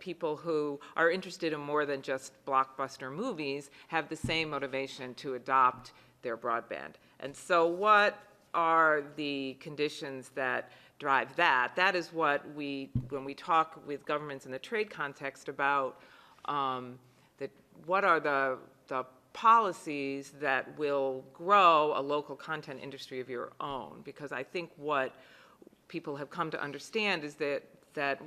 people who are interested in more than just blockbuster movies have the same motivation to adopt their broadband. And so what are the conditions that drive that? That is what when we talk with governments in the trade context about what are the policies that will grow a local content industry of your own. Because I think what people have come to understand is that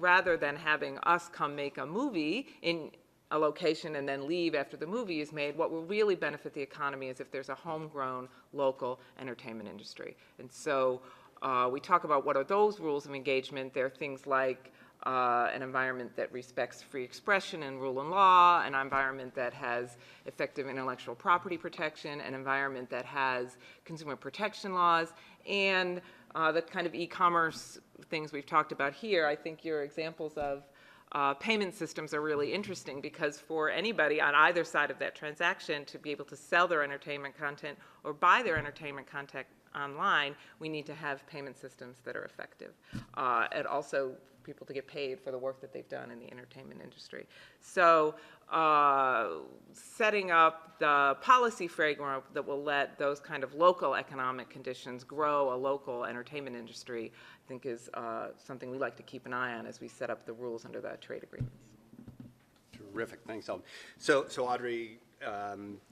rather than having us come make a movie in a location and then leave after the movie is made, what will really benefit the economy is if there's a homegrown local entertainment industry. And so we talk about what are those rules of engagement. There are things like an environment that respects free expression and rule of law, an environment that has effective intellectual property protection, an environment that has consumer protection laws, and the kind of e-commerce things we've talked about here. I think your examples of payment systems are really interesting, because for anybody on either side of that transaction to be able to sell their entertainment content or buy their entertainment content online, we need to have payment systems that are effective, and also people to get paid for the work that they've done in the entertainment industry. So setting up the policy framework that will let those kind of local economic conditions grow a local entertainment industry, I think is something we like to keep an eye on as we set up the rules under the trade agreements. Terrific, thanks, Ellen. So Audrey,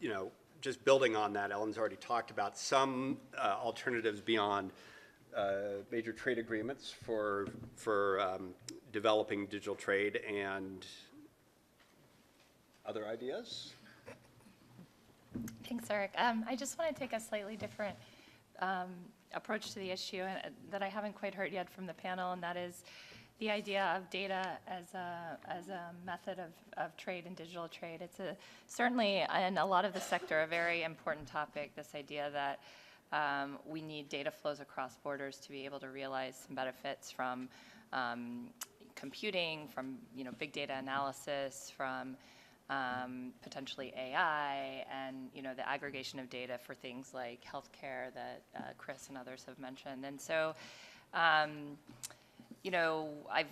you know, just building on that, Ellen's already talked about some alternatives beyond major trade agreements for developing digital trade, and other ideas? Thanks, Eric. I just want to take a slightly different approach to the issue that I haven't quite heard yet from the panel, and that is the idea of data as a method of trade and digital trade. It's certainly in a lot of the sector a very important topic, this idea that we need data flows across borders to be able to realize some benefits from computing, from big data analysis, from potentially AI, and the aggregation of data for things like healthcare that Chris and others have mentioned. And so I've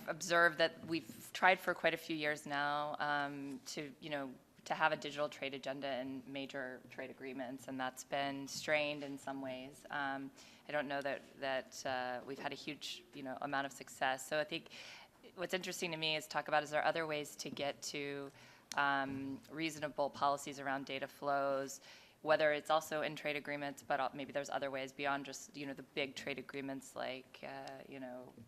observed that we've tried for quite a few years now to have a digital trade agenda in major trade agreements, and that's been strained in some ways. I don't know that we've had a huge amount of success. So I think what's interesting to me is talk about, is there other ways to get to reasonable policies around data flows, whether it's also in trade agreements, but maybe there's other ways beyond just the big trade agreements like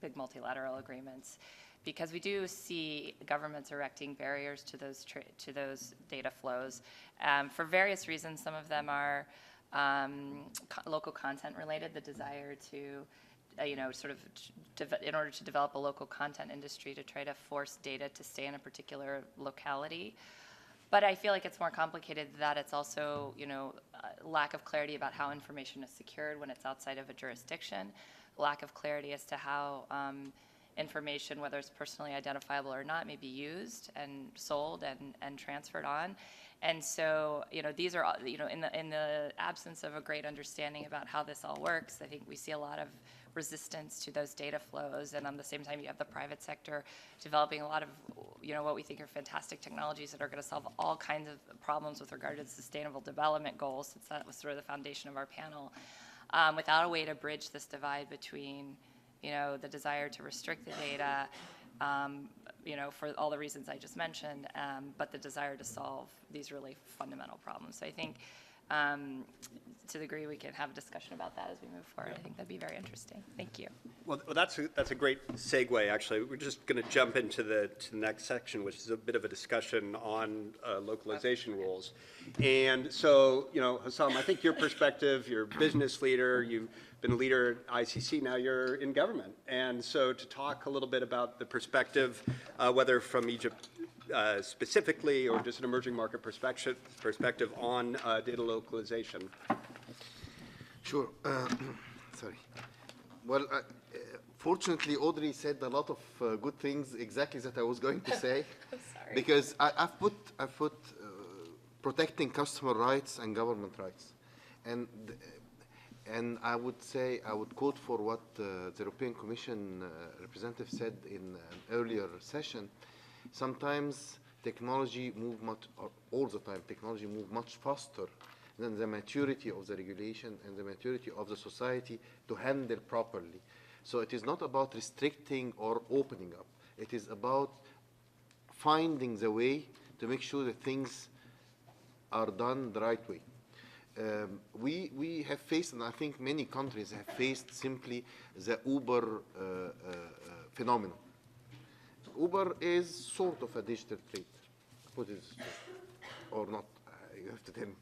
big multilateral agreements, because we do see governments erecting barriers to those data flows for various reasons. Some of them are local content related, the desire to in order to develop a local content industry, to try to force data to stay in a particular locality. But I feel like it's more complicated than that. It's also, lack of clarity about how information is secured when it's outside of a jurisdiction, lack of clarity as to how information, whether it's personally identifiable or not, may be used and sold and transferred on. And so, these are, in the absence of a great understanding about how this all works, I think we see a lot of resistance to those data flows. And on the same time, you have the private sector developing a lot of, what we think are fantastic technologies that are going to solve all kinds of problems with regard to the sustainable development goals, since that was sort of the foundation of our panel, without a way to bridge this divide between, the desire to restrict the data, for all the reasons I just mentioned, but the desire to solve these really fundamental problems. So I think, to the degree we can have a discussion about that as we move forward, I think that'd be very interesting. Thank you. Well, that's a great segue, actually. We're just going to jump into the next section, which is a bit of a discussion on localization rules. And so, Hussam, I think your perspective, you're a business leader, you've been a leader at ICC, now you're in government. And so to talk a little bit about the perspective, whether from Egypt specifically or just an emerging market perspective on data localization. Sure. Sorry. Well, fortunately, Audrey said a lot of good things exactly that I was going to say. I'm sorry. Because I've put protecting customer rights and government rights, and I would quote for what the European Commission representative said in an earlier session. Sometimes technology move much, or all the time, technology move much faster than the maturity of the regulation and the maturity of the society to handle properly. So it is not about restricting or opening up. It is about finding the way to make sure that things are done the right way. We have faced, and I think many countries have faced simply the Uber phenomenon. Uber is sort of a digital trade. What is or not? You have to tell me.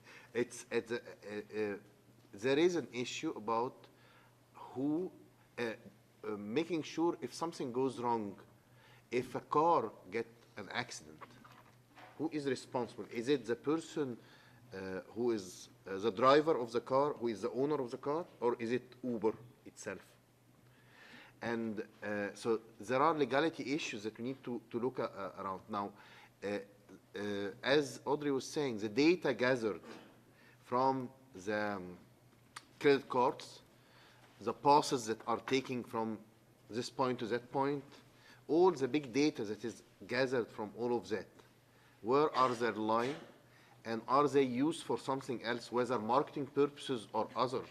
There is an issue about who making sure if something goes wrong, if a car gets an accident, who is responsible? Is it the person who is the driver of the car, who is the owner of the car, or is it Uber itself? And so there are legality issues that we need to look around. Now, as Audrey was saying, the data gathered from the credit cards, the passes that are taken from this point to that point, all the big data that is gathered from all of that, where are they lying, and are they used for something else, whether marketing purposes or other?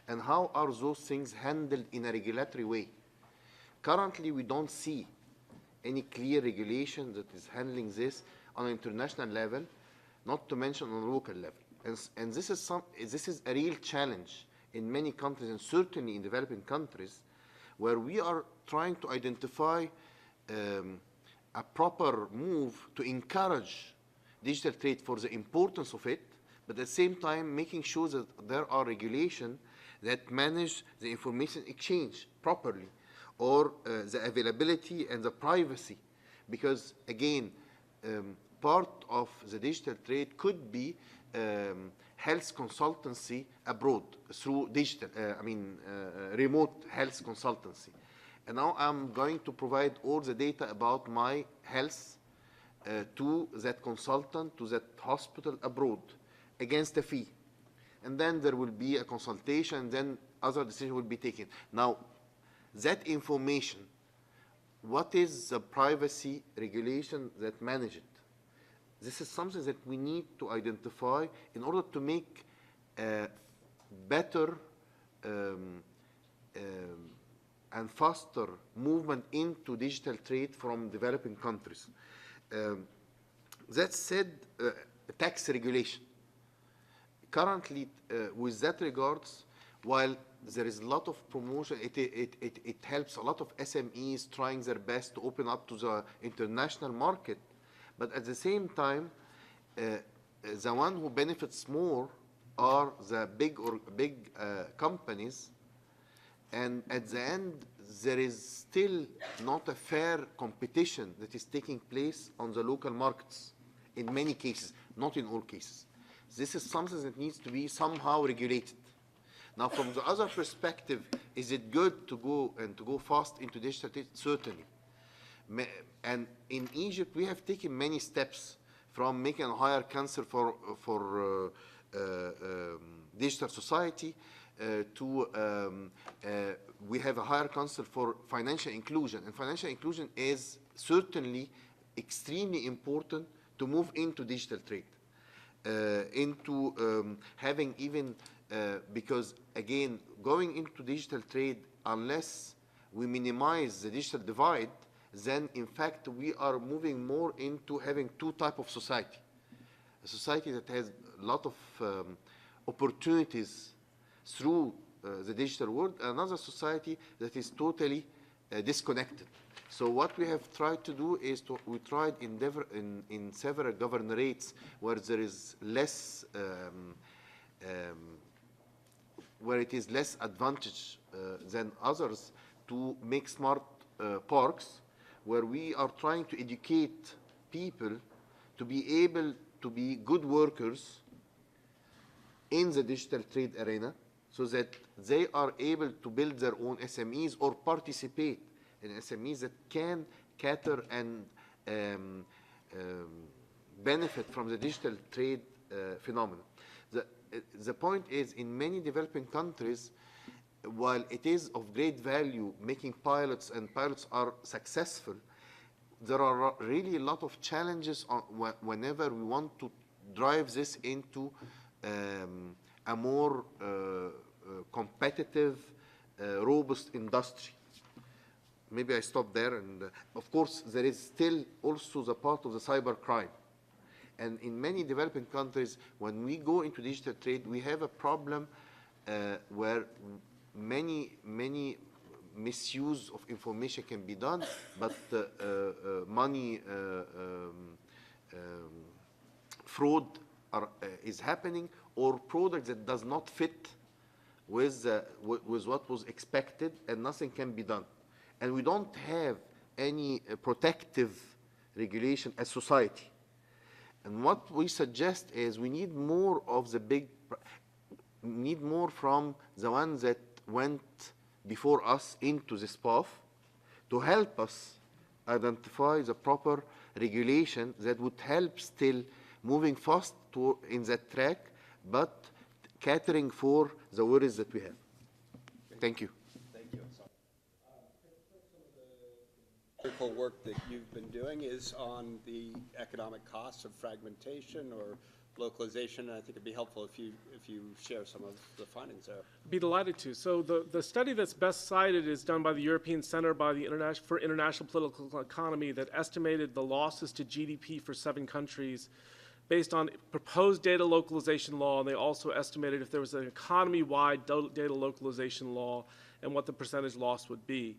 And how are those things handled in a regulatory way? Currently, we don't see any clear regulation that is handling this on an international level, not to mention on a local level. And this is a real challenge in many countries, and certainly in developing countries, where we are trying to identify a proper move to encourage digital trade for the importance of it, but at the same time making sure that there are regulations that manage the information exchange properly, or the availability and the privacy. Because again, part of the digital trade could be health consultancy abroad through digital, remote health consultancy. And now I'm going to provide all the data about my health to that consultant, to that hospital abroad, against a fee. And then there will be a consultation, and then other decisions will be taken. Now, that information, what is the privacy regulation that manage it? This is something that we need to identify in order to make better and faster movement into digital trade from developing countries. That said, tax regulation. Currently, with that regards, while there is a lot of promotion, it helps a lot of SMEs trying their best to open up to the international market. But at the same time, the one who benefits more are the big companies. And at the end, there is still not a fair competition that is taking place on the local markets in many cases, not in all cases. This is something that needs to be somehow regulated. Now, from the other perspective, is it good to go fast into digital trade? Certainly. And in Egypt, we have taken many steps from making a higher council for digital society to we have a higher council for financial inclusion. And financial inclusion is certainly extremely important to move into digital trade, into having even, because again, going into digital trade, unless we minimize the digital divide, then in fact we are moving more into having two types of society. A society that has a lot of opportunities through the digital world, another society that is totally disconnected. So what we have tried to do is we tried in several governorates where there is less, where it is less advantage than others, to make smart parks, where we are trying to educate people to be able to be good workers in the digital trade arena, so that they are able to build their own SMEs or participate in SMEs that can cater and benefit from the digital trade phenomenon. The point is, in many developing countries, while it is of great value making pilots, and pilots are successful, there are really a lot of challenges whenever we want to drive this into a more competitive, robust industry. Maybe I stop there. And of course, there is still also the part of the cybercrime. And in many developing countries, when we go into digital trade, we have a problem where many misuse of information can be done, but money fraud is happening, or product that does not fit with what was expected, and nothing can be done. And we don't have any protective regulation as society. And what we suggest is we need more of the need more from the ones that went before us into this path to help us identify the proper regulation that would help still moving fast in that track, but catering for the worries that we have. Thank you. Thank you. Critical work that you've been doing is on the economic costs of fragmentation or localization, and I think it'd be helpful if you share some of the findings there. Be delighted to. So the study that's best cited is done by the European Center for International Political Economy that estimated the losses to GDP for 7 countries based on proposed data localization law, and they also estimated if there was an economy-wide data localization law and what the percentage loss would be.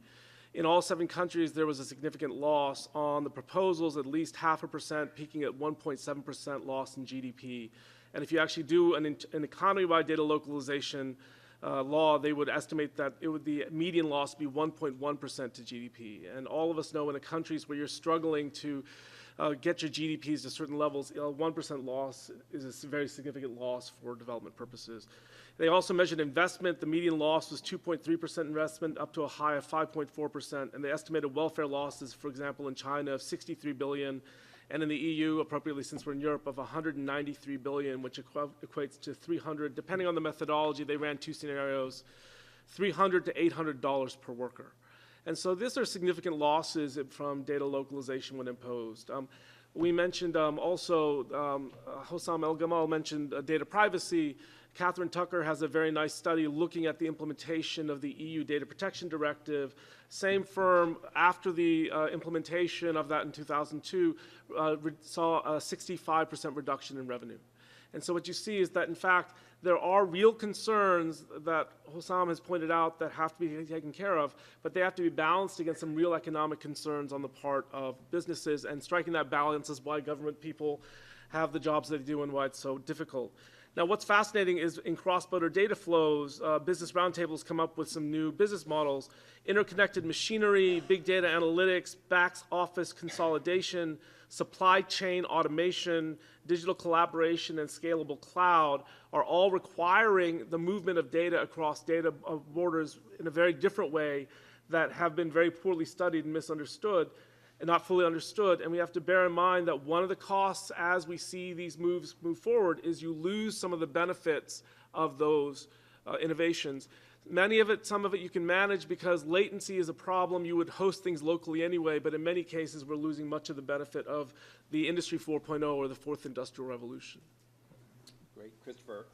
In all 7 countries, there was a significant loss on the proposals, at least 0.5%, peaking at 1.7% loss in GDP. And if you actually do an economy-wide data localization law, they would estimate that the median loss would be 1.1% to GDP. And all of us know in the countries where you're struggling to get your GDPs to certain levels, 1% loss is a very significant loss for development purposes. They also measured investment. The median loss was 2.3% investment, up to a high of 5.4%. And they estimated welfare losses, for example, in China of 63 billion, and in the EU, appropriately since we're in Europe, of 193 billion, which equates to 300, depending on the methodology, they ran 2 scenarios, $300 to $800 per worker. And so these are significant losses from data localization when imposed. We mentioned also, Hossam El-Gamal mentioned data privacy. Catherine Tucker has a very nice study looking at the implementation of the EU Data Protection Directive. Same firm, after the implementation of that in 2002, saw a 65% reduction in revenue. And so what you see is that, in fact, there are real concerns that Hossam has pointed out that have to be taken care of, but they have to be balanced against some real economic concerns on the part of businesses, and striking that balance is why government people have the jobs they do and why it's so difficult. Now, what's fascinating is in cross-border data flows, Business Roundtable's come up with some new business models: interconnected machinery, big data analytics, back office consolidation, supply chain automation, digital collaboration, and scalable cloud are all requiring the movement of data across data borders in a very different way that have been very poorly studied and misunderstood and not fully understood. And we have to bear in mind that one of the costs as we see these moves move forward is you lose some of the benefits of those innovations. Some of it you can manage because latency is a problem. You would host things locally anyway, but in many cases we're losing much of the benefit of the Industry 4.0 or the 4th Industrial Revolution. Great, Christopher.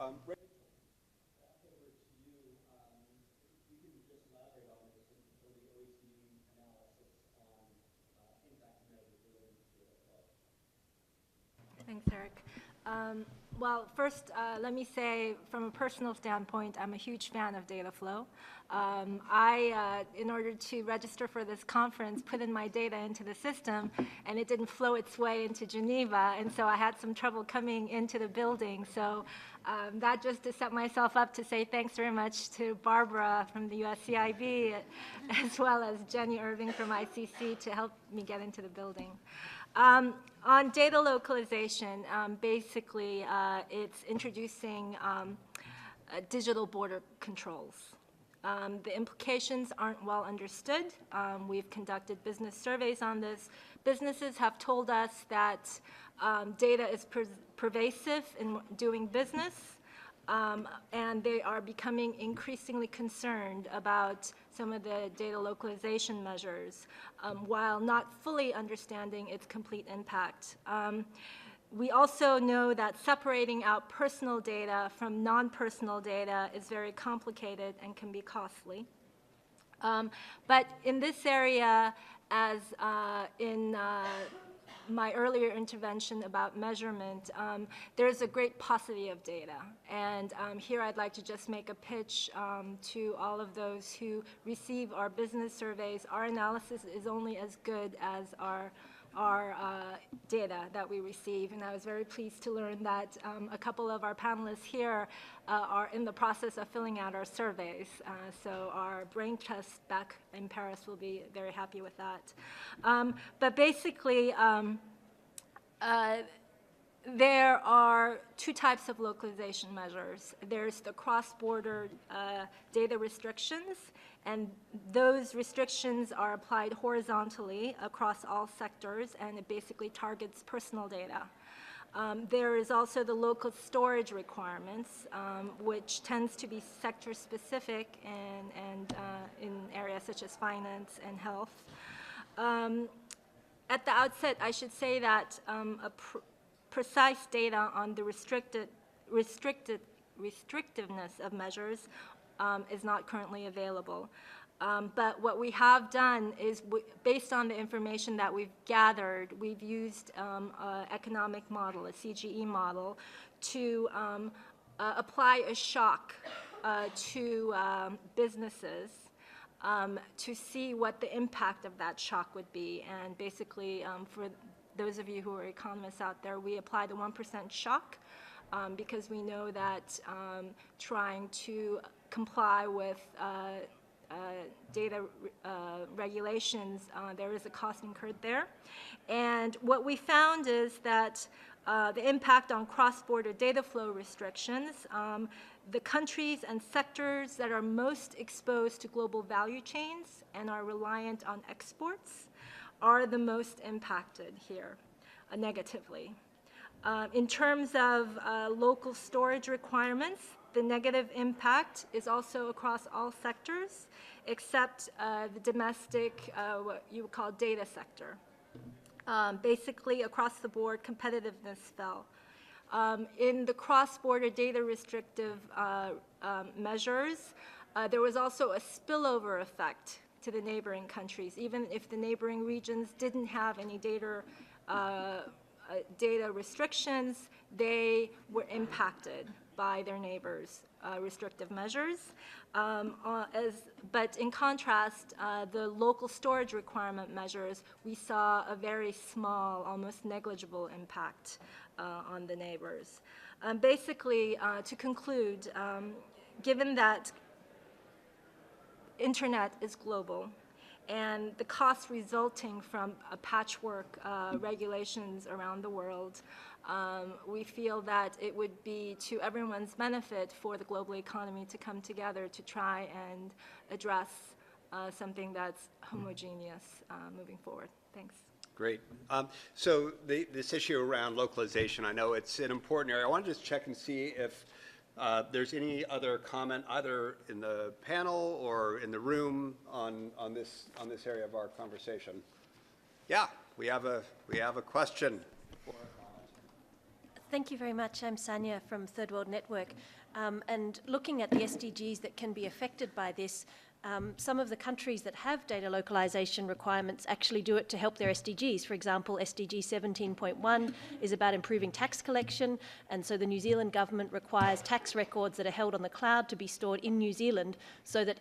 Thanks, Eric. Well, first, let me say, from a personal standpoint, I'm a huge fan of data flow. In order to register for this conference, put in my data into the system, and it didn't flow its way into Geneva, and so I had some trouble coming into the building. So that just to set myself up to say thanks very much to Barbara from the USCIB, as well as Jenny Irving from ICC to help me get into the building. On data localization, basically, it's introducing digital border controls. The implications aren't well understood. We've conducted business surveys on this. Businesses have told us that data is pervasive in doing business. And they are becoming increasingly concerned about some of the data localization measures, while not fully understanding its complete impact. We also know that separating out personal data from non-personal data is very complicated and can be costly. But in this area, as in my earlier intervention about measurement, there's a great paucity of data. And here I'd like to just make a pitch to all of those who receive our business surveys. Our analysis is only as good as our data that we receive. And I was very pleased to learn that a couple of our panelists here are in the process of filling out our surveys. So our brain trust back in Paris will be very happy with that. But basically, there are two types of localization measures. There's the cross-border data restrictions, and those restrictions are applied horizontally across all sectors, and it basically targets personal data. There is also the local storage requirements, which tends to be sector-specific and in areas such as finance and health. At the outset, I should say that precise data on the restrictiveness of measures is not currently available. But what we have done is, based on the information that we've gathered, we've used an economic model, a CGE model, to apply a shock to businesses to see what the impact of that shock would be. And basically, for those of you who are economists out there, we apply the 1% shock because we know that trying to comply with data regulations, there is a cost incurred there. And what we found is that the impact on cross-border data flow restrictions, the countries and sectors that are most exposed to global value chains and are reliant on exports are the most impacted here negatively. In terms of local storage requirements, the negative impact is also across all sectors except the domestic, what you would call data sector. Basically, across the board, competitiveness fell. In the cross-border data restrictive measures, there was also a spillover effect to the neighboring countries. Even if the neighboring regions didn't have any data restrictions, they were impacted by their neighbors' restrictive measures. But in contrast, the local storage requirement measures, we saw a very small, almost negligible impact on the neighbors. Basically, to conclude, given that internet is global, and the costs resulting from a patchwork regulations around the world, we feel that it would be to everyone's benefit for the global economy to come together to try and address something that's homogeneous moving forward. Thanks. Great. So this issue around localization, I know it's an important area. I want to just check and see if there's any other comment, either in the panel or in the room, on this area of our conversation. Yeah, we have a question. Thank you very much. I'm Sanya from Third World Network. And looking at the SDGs that can be affected by this, some of the countries that have data localization requirements actually do it to help their SDGs. For example, SDG 17.1 is about improving tax collection, and so the New Zealand government requires tax records that are held on the cloud to be stored in New Zealand so that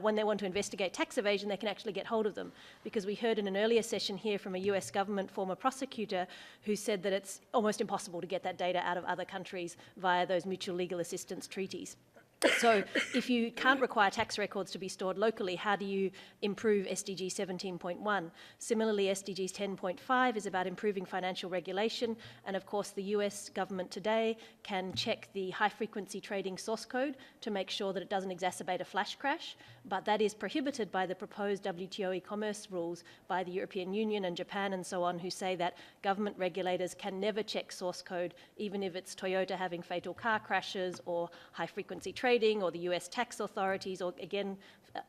when they want to investigate tax evasion, they can actually get hold of them. Because we heard in an earlier session here from a US government former prosecutor who said that it's almost impossible to get that data out of other countries via those mutual legal assistance treaties. So if you can't require tax records to be stored locally, how do you improve SDG 17.1? Similarly, SDG 10.5 is about improving financial regulation, and of course the US government today can check the high-frequency trading source code to make sure that it doesn't exacerbate a flash crash, but that is prohibited by the proposed WTO e-commerce rules by the European Union and Japan and so on, who say that government regulators can never check source code, even if it's Toyota having fatal car crashes or high-frequency trading, or the US tax authorities, or again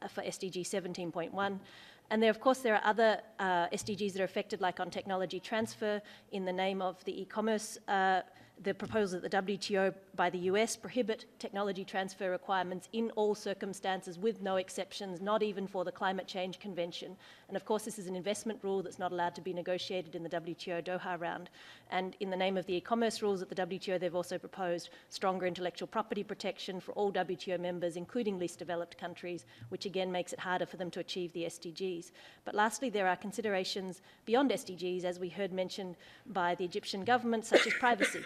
for SDG 17.1. And there, of course, there are other SDGs that are affected, like on technology transfer. In the name of the e-commerce, the proposal that the WTO by the US prohibit technology transfer requirements in all circumstances with no exceptions, not even for the Climate Change Convention. And of course, this is an investment rule that's not allowed to be negotiated in the WTO Doha round. And in the name of the e-commerce rules at the WTO, they've also proposed stronger intellectual property protection for all WTO members, including least developed countries, which again makes it harder for them to achieve the SDGs. But lastly, there are considerations beyond SDGs, as we heard mentioned by the Egyptian government, such as privacy.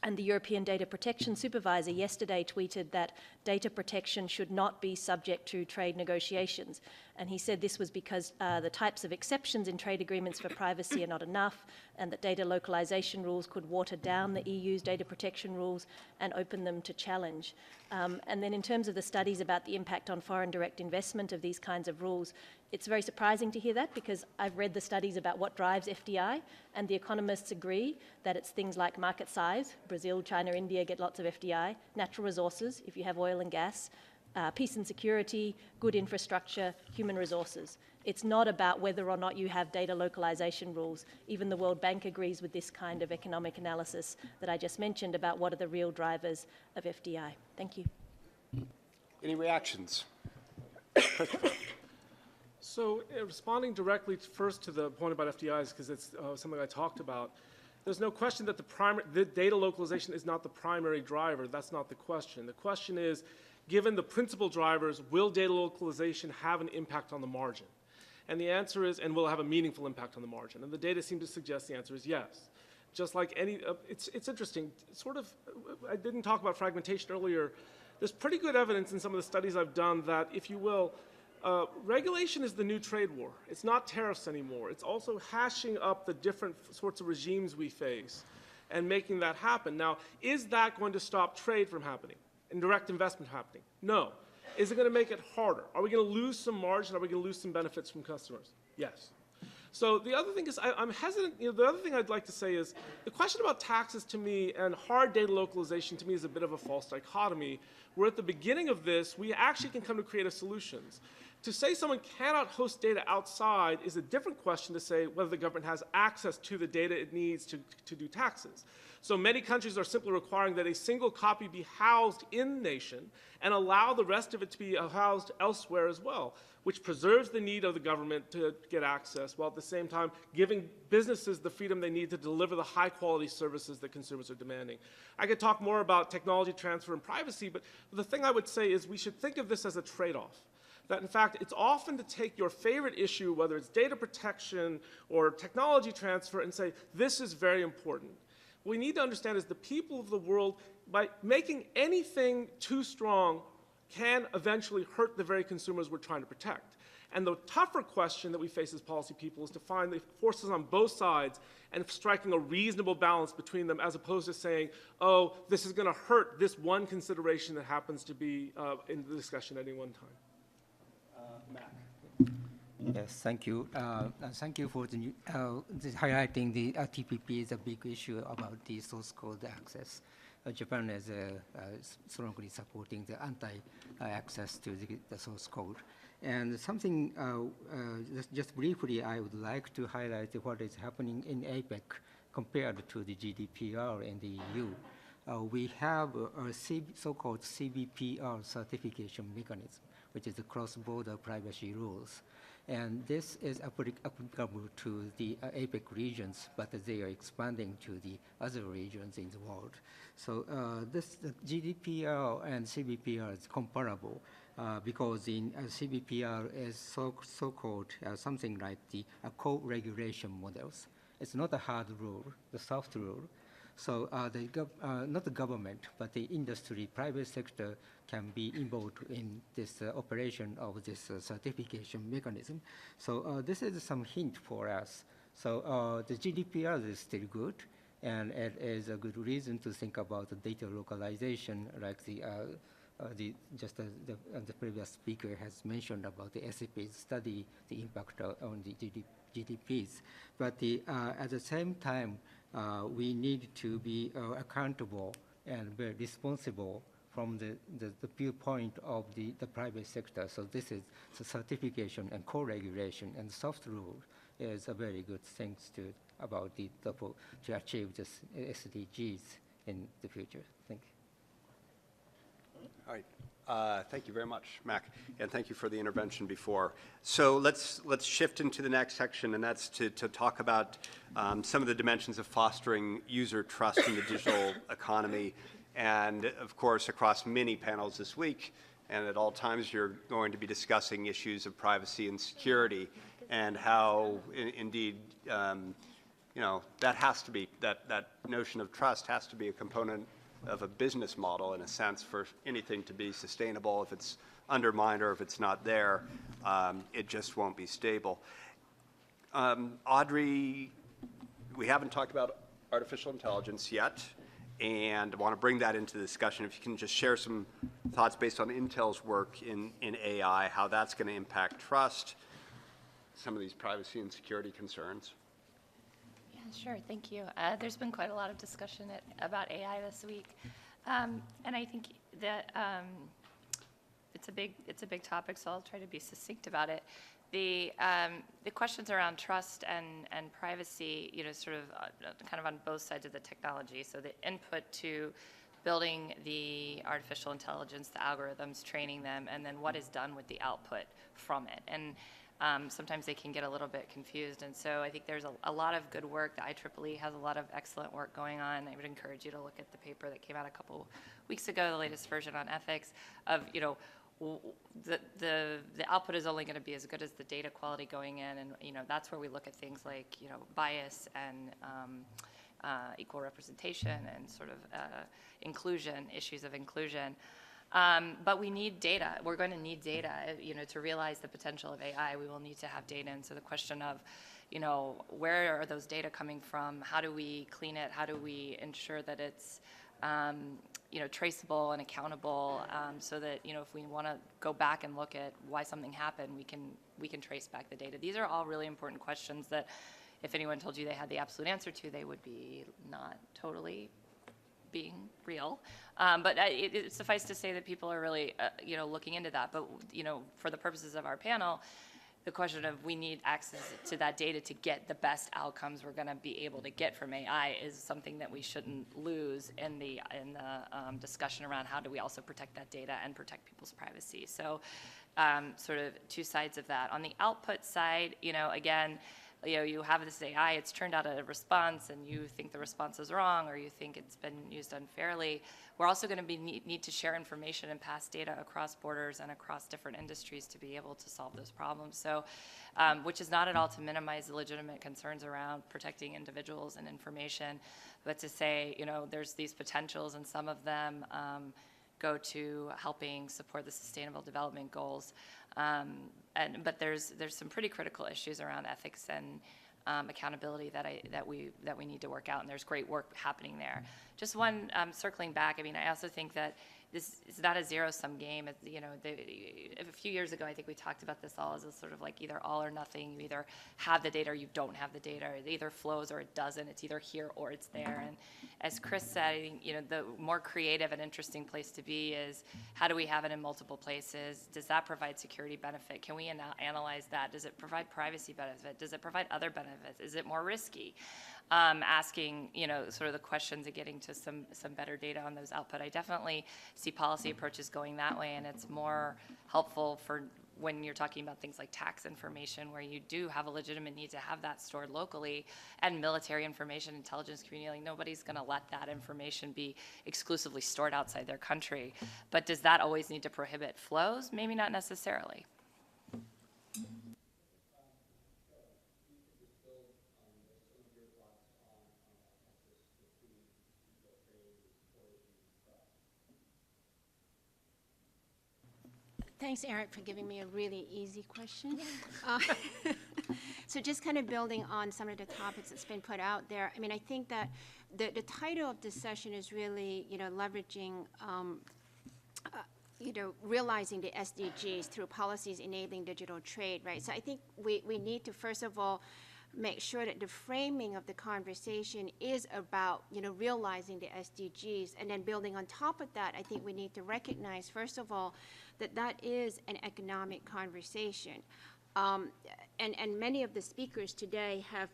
And the European Data Protection Supervisor yesterday tweeted that data protection should not be subject to trade negotiations. And he said this was because the types of exceptions in trade agreements for privacy are not enough, and that data localization rules could water down the EU's data protection rules and open them to challenge. And then in terms of the studies about the impact on foreign direct investment of these kinds of rules, it's very surprising to hear that, because I've read the studies about what drives FDI, and the economists agree that it's things like market size. Brazil, China, India get lots of FDI. Natural resources, if you have oil and gas. Peace and security, good infrastructure, human resources. It's not about whether or not you have data localization rules. Even the World Bank agrees with this kind of economic analysis that I just mentioned about what are the real drivers of FDI. Thank you. Any reactions? So responding directly first to the point about FDIs, because it's something I talked about, there's no question that the data localization is not the primary driver. That's not the question. The question is, given the principal drivers, will data localization have an impact on the margin? And the answer is, and will it have a meaningful impact on the margin? And the data seem to suggest the answer is yes. Just like any, it's interesting, sort of, I didn't talk about fragmentation earlier. There's pretty good evidence in some of the studies I've done that, if you will, regulation is the new trade war. It's not tariffs anymore. It's also hashing up the different sorts of regimes we face and making that happen. Now, is that going to stop trade from happening and direct investment happening? No. Is it going to make it harder? Are we going to lose some margin? Are we going to lose some benefits from customers? Yes. So the other thing is, I'm hesitant, the other thing I'd like to say is, the question about taxes to me and hard data localization to me is a bit of a false dichotomy, where at the beginning of this, we actually can come to creative solutions. To say someone cannot host data outside is a different question to say whether the government has access to the data it needs to do taxes. So many countries are simply requiring that a single copy be housed in nation and allow the rest of it to be housed elsewhere as well, which preserves the need of the government to get access, while at the same time giving businesses the freedom they need to deliver the high-quality services that consumers are demanding. I could talk more about technology transfer and privacy, but the thing I would say is we should think of this as a trade-off. That, in fact, it's often to take your favorite issue, whether it's data protection or technology transfer, and say, this is very important. What we need to understand is the people of the world, by making anything too strong, can eventually hurt the very consumers we're trying to protect. And the tougher question that we face as policy people is to find the forces on both sides and striking a reasonable balance between them, as opposed to saying, oh, this is going to hurt this one consideration that happens to be in the discussion at any one time. Mac. Yes, thank you. Thank you for highlighting the TPP is a big issue about the source code access. Japan is strongly supporting the anti-access to the source code. And something, just briefly, I would like to highlight what is happening in APEC compared to the GDPR in the EU. We have a so-called CBPR certification mechanism, which is the cross-border privacy rules. And this is applicable to the APEC regions, but they are expanding to the other regions in the world. So the GDPR and CBPR is comparable because in CBPR is so-called something like the co-regulation models. It's not a hard rule, the soft rule. So not the government, but the industry, private sector can be involved in this operation of this certification mechanism. So this is some hint for us. So the GDPR is still good, and it is a good reason to think about the data localization, like the previous speaker has mentioned about the SAP study, the impact on the GDPs. But at the same time, we need to be accountable and very responsible from the viewpoint of the private sector. So this is the certification and co-regulation and soft rule is a very good thing to achieve this SDGs in the future. Thank you. All right. Thank you very much, Mac, and thank you for the intervention before. So let's shift into the next section, and that's to talk about some of the dimensions of fostering user trust in the digital economy. And of course, across many panels this week, and at all times, you're going to be discussing issues of privacy and security, and how, indeed, that has to be that notion of trust has to be a component of a business model, in a sense, for anything to be sustainable. If it's undermined or if it's not there, it just won't be stable. Audrey, we haven't talked about artificial intelligence yet, and I want to bring that into the discussion. If you can just share some thoughts based on Intel's work in AI, how that's going to impact trust, some of these privacy and security concerns. Yeah, sure. Thank you. There's been quite a lot of discussion about AI this week, and I think that it's a big topic. So I'll try to be succinct about it. The questions around trust and privacy, sort of kind of on both sides of the technology. So the input to building the artificial intelligence, the algorithms, training them, and then what is done with the output from it. And sometimes they can get a little bit confused. And so I think there's a lot of good work. The IEEE has a lot of excellent work going on. I would encourage you to look at the paper that came out a couple weeks ago, the latest version on ethics, of, the output is only going to be as good as the data quality going in. And, that's where we look at things like, bias and equal representation and sort of inclusion, issues of inclusion. But we need data. We're going to need data, to realize the potential of AI. We will need to have data. And so the question of, where are those data coming from? How do we clean it? How do we ensure that it's, traceable and accountable, so that, if we want to go back and look at why something happened, we can trace back the data. These are all really important questions that if anyone told you they had the absolute answer to, they would be not totally being real. But it suffice to say that people are really, looking into that. But, for the purposes of our panel, the question of we need access to that data to get the best outcomes we're going to be able to get from AI is something that we shouldn't lose in the discussion around how do we also protect that data and protect people's privacy. So sort of two sides of that. On the output side, again, you have this AI, it's turned out a response, and you think the response is wrong, or you think it's been used unfairly. We're also going to need to share information and pass data across borders and across different industries to be able to solve those problems. So, which is not at all to minimize the legitimate concerns around protecting individuals and information, but to say, there's these potentials, and some of them go to helping support the Sustainable Development Goals. But there's some pretty critical issues around ethics and accountability that we need to work out, and there's great work happening there. Just one circling back. I also think that this is not a zero-sum game. A few years ago, I think we talked about this all as a sort of like either all or nothing. You either have the data or you don't have the data. It either flows or it doesn't. It's either here or it's there. And as Chris said, I think, the more creative and interesting place to be is how do we have it in multiple places? Does that provide security benefit? Can we analyze that? Does it provide privacy benefit? Does it provide other benefits? Is it more risky? Asking, sort of the questions and getting to some better data on those output. I definitely see policy approaches going that way, and it's more helpful for when you're talking about things like tax information, where you do have a legitimate need to have that stored locally, and military information, intelligence community. Like, nobody's going to let that information be exclusively stored outside their country. But does that always need to prohibit flows? Maybe not necessarily. Thanks, Eric, for giving me a really easy question. So just kind of building on some of the topics that's been put out there, I mean, I think that the title of this session is really, leveraging, realizing the SDGs through policies enabling digital trade, right? So I think we need to, first of all, make sure that the framing of the conversation is about, realizing the SDGs, and then building on top of that, I think we need to recognize, first of all, that that is an economic conversation. And many of the speakers today have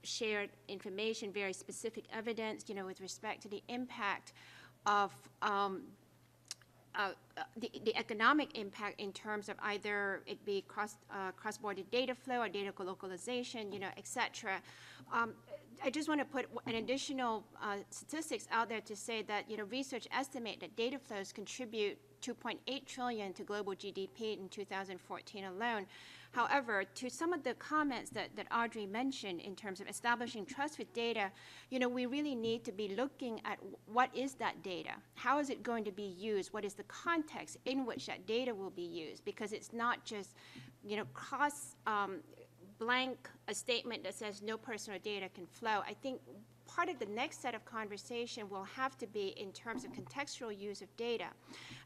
shared information, very specific evidence, with respect to the impact of the economic impact in terms of either it be cross-border data flow or data localization, et cetera. I just want to put an additional statistics out there to say that, research estimate that data flows contribute 2.8 trillion to global GDP in 2014 alone. However, to some of the comments that Audrey mentioned in terms of establishing trust with data, we really need to be looking at what is that data? How is it going to be used? What is the context in which that data will be used? Because it's not just, blank a statement that says no personal data can flow. I think part of the next set of conversation will have to be in terms of contextual use of data.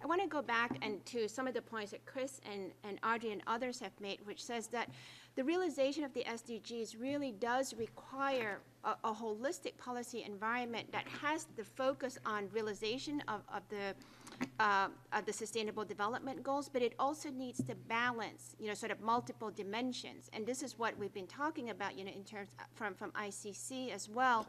I want to go back and to some of the points that Chris and Audrey and others have made, which says that the realization of the SDGs really does require a holistic policy environment that has the focus on realization of the Sustainable Development Goals, but it also needs to balance, sort of multiple dimensions. And this is what we've been talking about, in terms from ICC as well,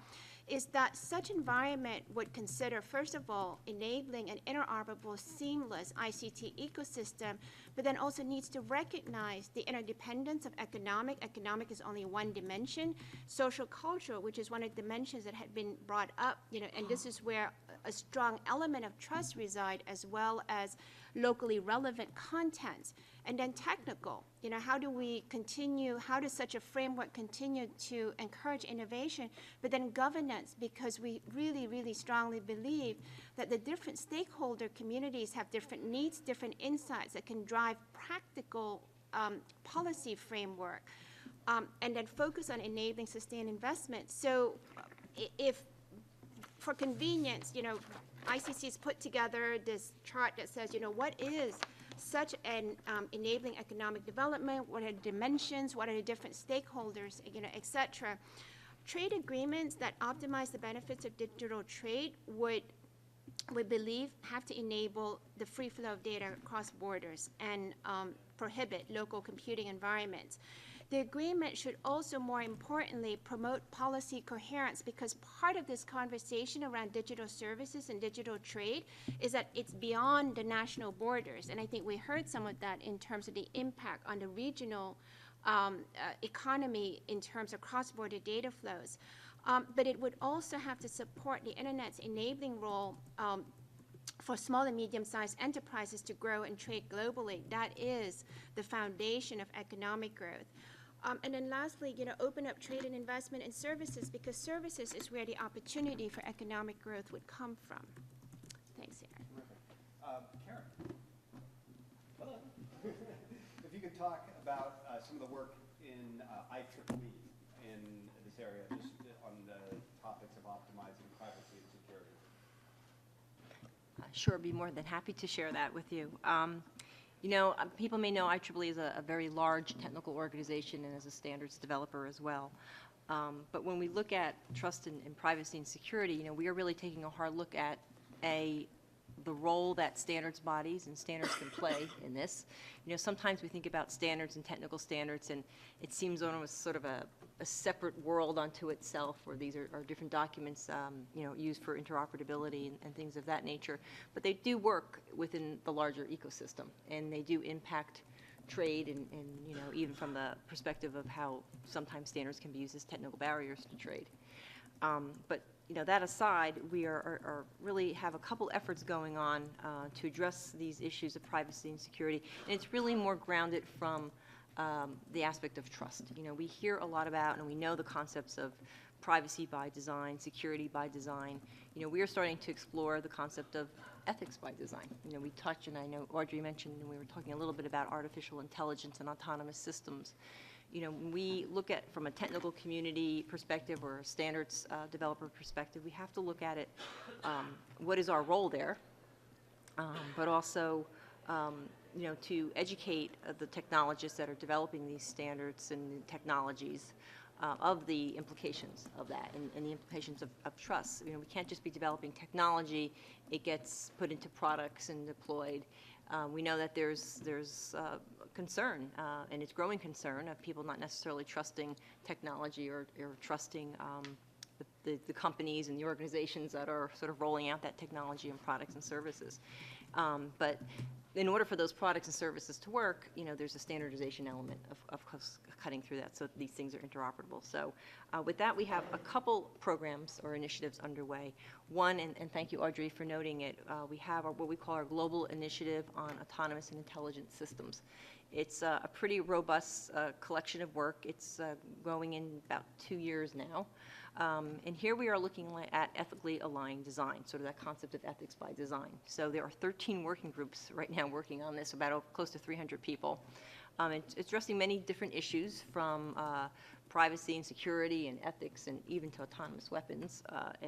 is that such environment would consider, first of all, enabling an interoperable, seamless ICT ecosystem, but then also needs to recognize the interdependence of economic. Economic is only one dimension. Social, cultural, which is one of the dimensions that had been brought up, and this is where a strong element of trust reside, as well as locally relevant content. And then technical, how do we continue, how does such a framework continue to encourage innovation, but then governance, because we really, really strongly believe that the different stakeholder communities have different needs, different insights that can drive practical policy framework, and then focus on enabling sustained investment. So if, for convenience, ICC's put together this chart that says, what is such an enabling economic development, what are the dimensions, what are the different stakeholders, et cetera. Trade agreements that optimize the benefits of digital trade would, we believe, have to enable the free flow of data across borders and prohibit local computing environments. The agreement should also, more importantly, promote policy coherence, because part of this conversation around digital services and digital trade is that it's beyond the national borders. And I think we heard some of that in terms of the impact on the regional economy in terms of cross-border data flows. But it would also have to support the Internet's enabling role for small and medium-sized enterprises to grow and trade globally. That is the foundation of economic growth. And then lastly, open up trade and investment in services, because services is where the opportunity for economic growth would come from. Thanks, Aaron. Karen. Hello. If you could talk about some of the work in IEEE in this area, just on the topics of optimizing privacy and security. Sure, be more than happy to share that with you. People may know IEEE is a very large technical organization and is a standards developer as well. But when we look at trust and privacy and security, we are really taking a hard look at the role that standards bodies and standards can play in this. Sometimes we think about standards and technical standards, and it seems almost sort of a separate world unto itself, where these are different documents, used for interoperability and things of that nature. But they do work within the larger ecosystem, and they do impact trade, and even from the perspective of how sometimes standards can be used as technical barriers to trade. But that aside, we are really have a couple efforts going on to address these issues of privacy and security, and it's really more grounded from the aspect of trust. We hear a lot about, and we know the concepts of privacy by design, security by design. You know, we are starting to explore the concept of ethics by design. You know, we touch, and I know Audrey mentioned, and we were talking a little bit about artificial intelligence and autonomous systems. You know, when we look at from a technical community perspective or a standards developer perspective, we have to look at it, what is our role there, but also, you know, to educate the technologists that are developing these standards and technologies of the implications of that and the implications of trust. You know, we can't just be developing technology, it gets put into products and deployed. We know that there's concern, and it's growing concern of people not necessarily trusting technology or trusting the companies and the organizations that are sort of rolling out that technology and products and services. But in order for those products and services to work, you know, there's a standardization element of cutting through that so these things are interoperable. So with that, we have a couple programs or initiatives underway. One, and thank you, Audrey, for noting it, we have what we call our Global Initiative on Autonomous and Intelligent Systems. It's a pretty robust collection of work. It's going in about 2 years now. And here we are looking at ethically aligned design, sort of that concept of ethics by design. So there are 13 working groups right now working on this, about close to 300 people. It's addressing many different issues from privacy and security and ethics and even to autonomous weapons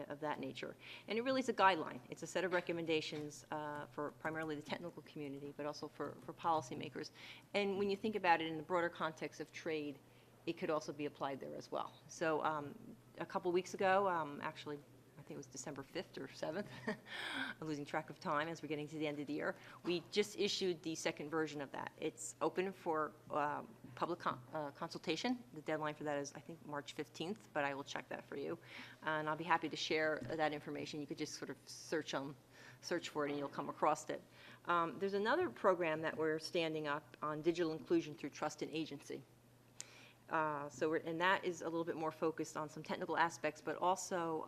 of that nature. And it really is a guideline. It's a set of recommendations for primarily the technical community, but also for policymakers. And when you think about it in the broader context of trade, it could also be applied there as well. So a couple weeks ago, actually, I think it was December 5th or 7th, I'm losing track of time as we're getting to the end of the year, we just issued the second version of that. It's open for public consultation. The deadline for that is, I think, March 15th, but I will check that for you. And I'll be happy to share that information. You could just sort of search for it and you'll come across it. There's another program that we're standing up on digital inclusion through trust and agency. And that is a little bit more focused on some technical aspects, but also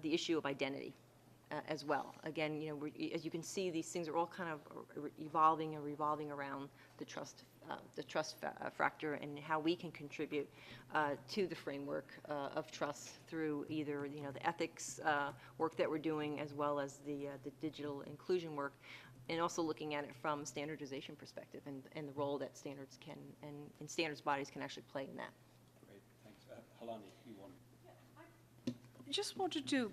the issue of identity as well. Again, you know, as you can see, these things are all kind of evolving and revolving around the trust factor and how we can contribute to the framework of trust through either, you know, the ethics work that we're doing as well as the digital inclusion work. And also looking at it from a standardization perspective and the role that standards can and standards bodies can actually play in that. Great, thanks. Halani, you want? I just wanted to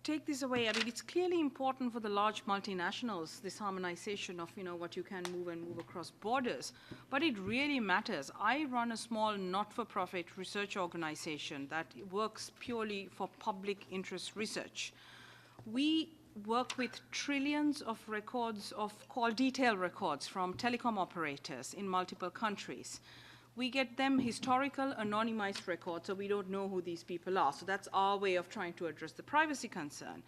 take this away. I mean, it's clearly important for the large multinationals, this harmonization of, you know, what you can move and move across borders. But it really matters. I run a small not-for-profit research organization that works purely for public interest research. We work with trillions of records of call detail records from telecom operators in multiple countries. We get them historical anonymized records, so we don't know who these people are. So that's our way of trying to address the privacy concern.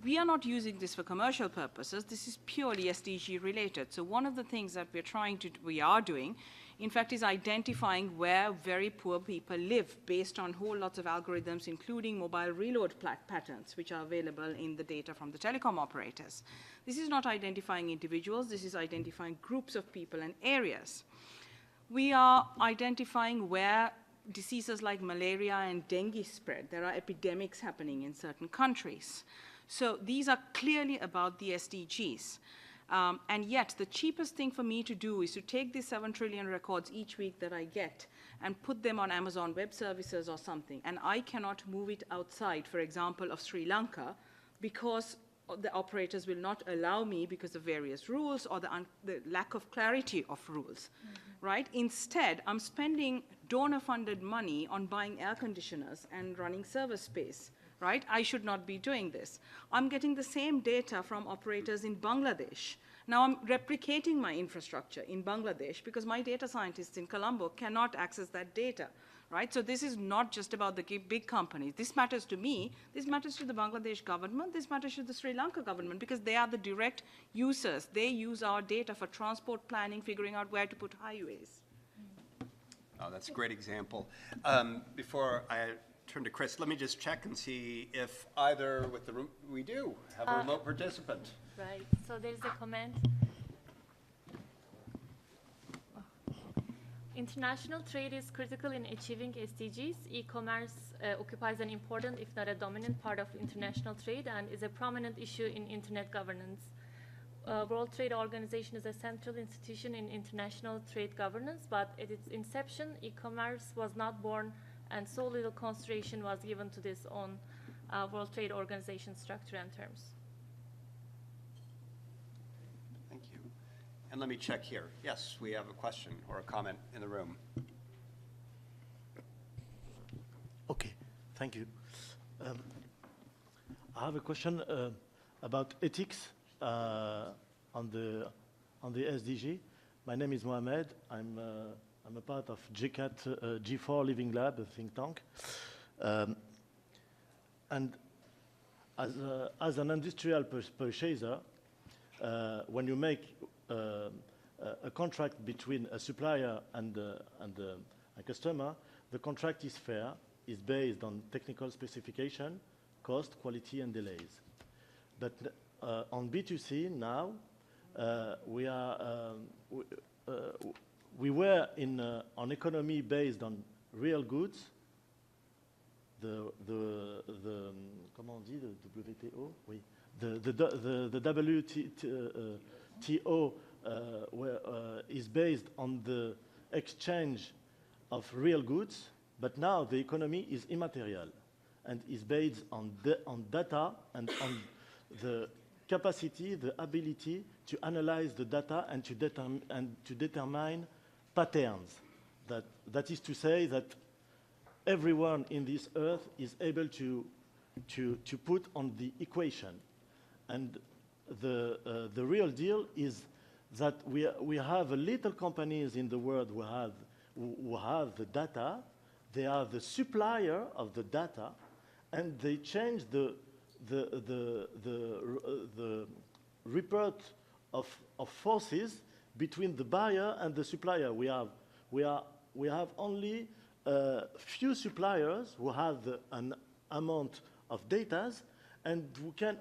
We are not using this for commercial purposes. This is purely SDG related. So one of the things that we are doing, in fact, is identifying where very poor people live based on whole lots of algorithms, including mobile reload patterns, which are available in the data from the telecom operators. This is not identifying individuals. This is identifying groups of people and areas. We are identifying where diseases like malaria and dengue spread. There are epidemics happening in certain countries. So these are clearly about the SDGs. And yet, the cheapest thing for me to do is to take these 7 trillion records each week that I get and put them on Amazon Web Services or something. And I cannot move it outside, for example, of Sri Lanka, because the operators will not allow me because of various rules or the lack of clarity of rules, right? Instead, I'm spending donor-funded money on buying air conditioners and running server space. Right? I should not be doing this. I'm getting the same data from operators in Bangladesh. Now I'm replicating my infrastructure in Bangladesh because my data scientists in Colombo cannot access that data, right? So this is not just about the big companies. This matters to me. This matters to the Bangladesh government. This matters to the Sri Lanka government because they are the direct users. They use our data for transport planning, figuring out where to put highways. Oh, that's a great example. Before I turn to Chris, let me just check and see if either with the we do have a remote participant. Right. So there's a comment. International trade is critical in achieving SDGs. E-commerce occupies an important, if not a dominant, part of international trade and is a prominent issue in Internet governance. World Trade Organization is a central institution in international trade governance, but at its inception, e-commerce was not born, and so little consideration was given to this on World Trade Organization structure and terms. Thank you. And let me check here. Yes, we have a question or a comment in the room. Okay, thank you. I have a question about ethics on the SDG. My name is Mohamed. I'm a part of GCAT G4 Living Lab, a think tank. And as an industrial purchaser, when you make a contract between a supplier and a customer, the contract is fair, is based on technical specification, cost, quality, and delays. But on B2C now, we were in an economy based on real goods. Comment on dit, the WTO? Oui. The WTO is based on the exchange of real goods, but now the economy is immaterial and is based on data and on the capacity, the ability to analyze the data and to determine patterns. That is to say that everyone in this earth is able to put on the equation. And the real deal is that we have a little companies in the world who have the data. They are the supplier of the data, and they change the report of forces between the buyer and the supplier. We have only few suppliers who have an amount of data, and who can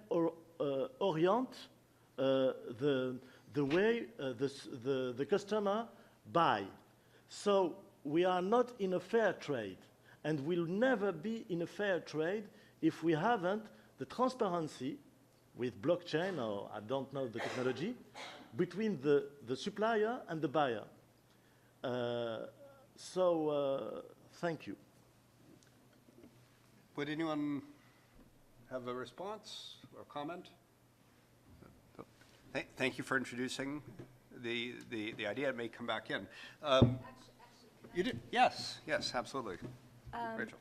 orient the way the customer buy. So we are not in a fair trade, and will never be in a fair trade if we haven't the transparency with blockchain, or I don't know the technology, between the supplier and the buyer. Thank you. Would anyone have a response or comment? Thank you for introducing the idea. It may come back in. You did? Yes, absolutely. Rachel.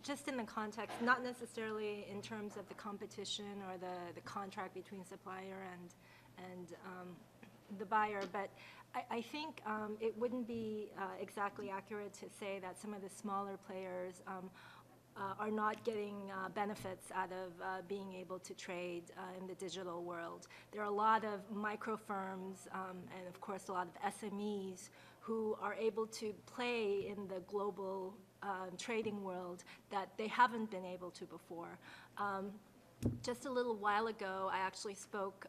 Just in the context, not necessarily in terms of the competition or the contract between supplier and the buyer, but I think it wouldn't be exactly accurate to say that some of the smaller players are not getting benefits out of being able to trade in the digital world. There are a lot of micro firms and of course a lot of SMEs who are able to play in the global trading world that they haven't been able to before. Just a little while ago, I actually spoke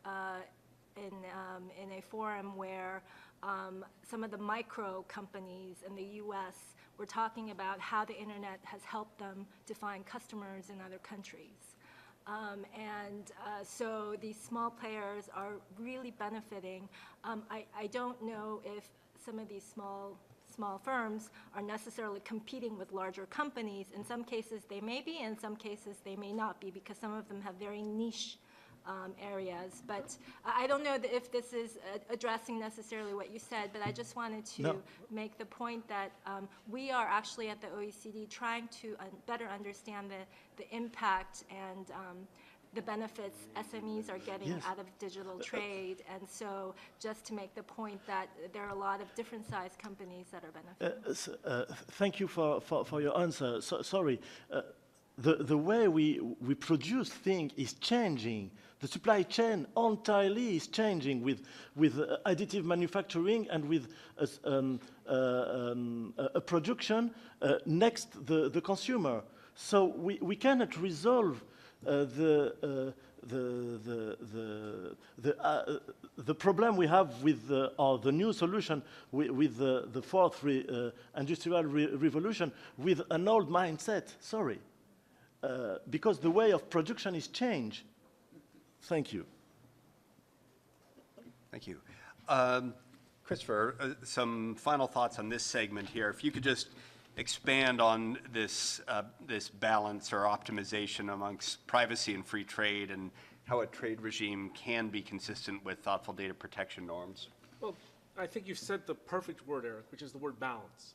in a forum where some of the micro companies in the US were talking about how the internet has helped them to find customers in other countries. So these small players are really benefiting. I don't know if some of these small firms are necessarily competing with larger companies. In some cases they may be, in some cases they may not be, because some of them have very niche areas. But I don't know if this is addressing necessarily what you said, but I just wanted to make the point that we are actually at the OECD trying to better understand the impact and the benefits SMEs are getting out of digital trade. And so just to make the point that there are a lot of different sized companies that are benefiting. Thank you for your answer. Sorry. The way we produce things is changing. The supply chain entirely is changing with additive manufacturing and with a production next the consumer. So we cannot resolve the the problem we have with or the new solution with the fourth industrial revolution with an old mindset. Sorry, because the way of production is changed. Thank you. Thank you. Christopher, some final thoughts on this segment here. If you could just expand on this, this balance or optimization amongst privacy and free trade and how a trade regime can be consistent with thoughtful data protection norms. Well, I think you've said the perfect word, Eric, which is the word balance.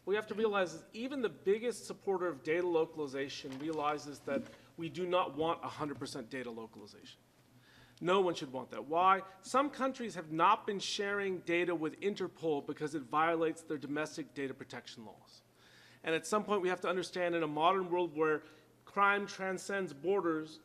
What we have to realize is even the biggest supporter of data localization realizes that we do not want 100% data localization. No one should want that. Why? Some countries have not been sharing data with Interpol because it violates their domestic data protection laws. And at some point we have to understand in a modern world where crime transcends borders,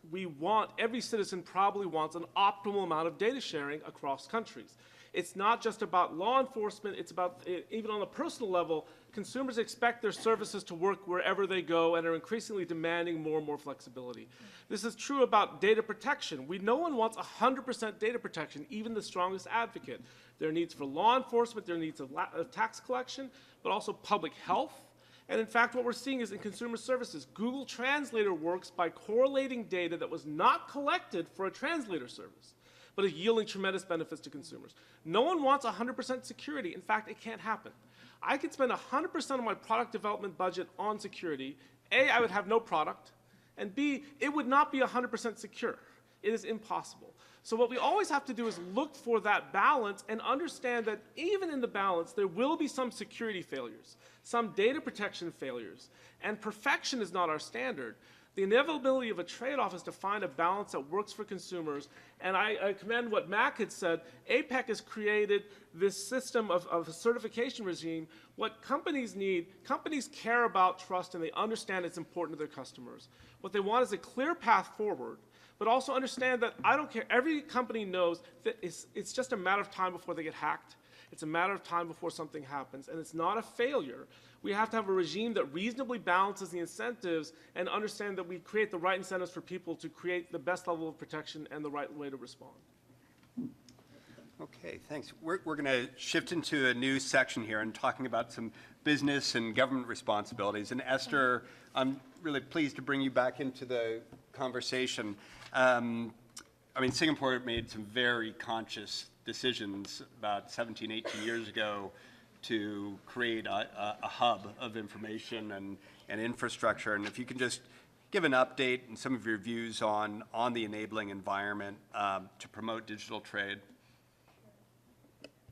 every citizen probably wants an optimal amount of data sharing across countries. It's not just about law enforcement, it's about, even on a personal level, consumers expect their services to work wherever they go and are increasingly demanding more and more flexibility. This is true about data protection. No one wants 100% data protection, even the strongest advocate. There are needs for law enforcement, there are needs of tax collection, but also public health. And in fact, what we're seeing is in consumer services, Google Translator works by correlating data that was not collected for a translator service, but is yielding tremendous benefits to consumers. No one wants 100% security. In fact, it can't happen. I could spend 100% of my product development budget on security. A, I would have no product, and B, it would not be 100% secure. It is impossible. So what we always have to do is look for that balance and understand that even in the balance, there will be some security failures, some data protection failures, and perfection is not our standard. The inevitability of a trade-off is to find a balance that works for consumers, and I commend what Mac had said. APEC has created this system of a certification regime. What companies need, companies care about trust and they understand it's important to their customers. What they want is a clear path forward, but also understand that I don't care. Every company knows that it's just a matter of time before they get hacked. It's a matter of time before something happens, and it's not a failure. We have to have a regime that reasonably balances the incentives and understand that we create the right incentives for people to create the best level of protection and the right way to respond. Okay, thanks. We're going to shift into a new section here and talking about some business and government responsibilities. And Esther, I'm really pleased to bring you back into the conversation. I mean, Singapore made some very conscious decisions about 17, 18 years ago to create a hub of information and infrastructure. And if you can just give an update and some of your views on the enabling environment to promote digital trade.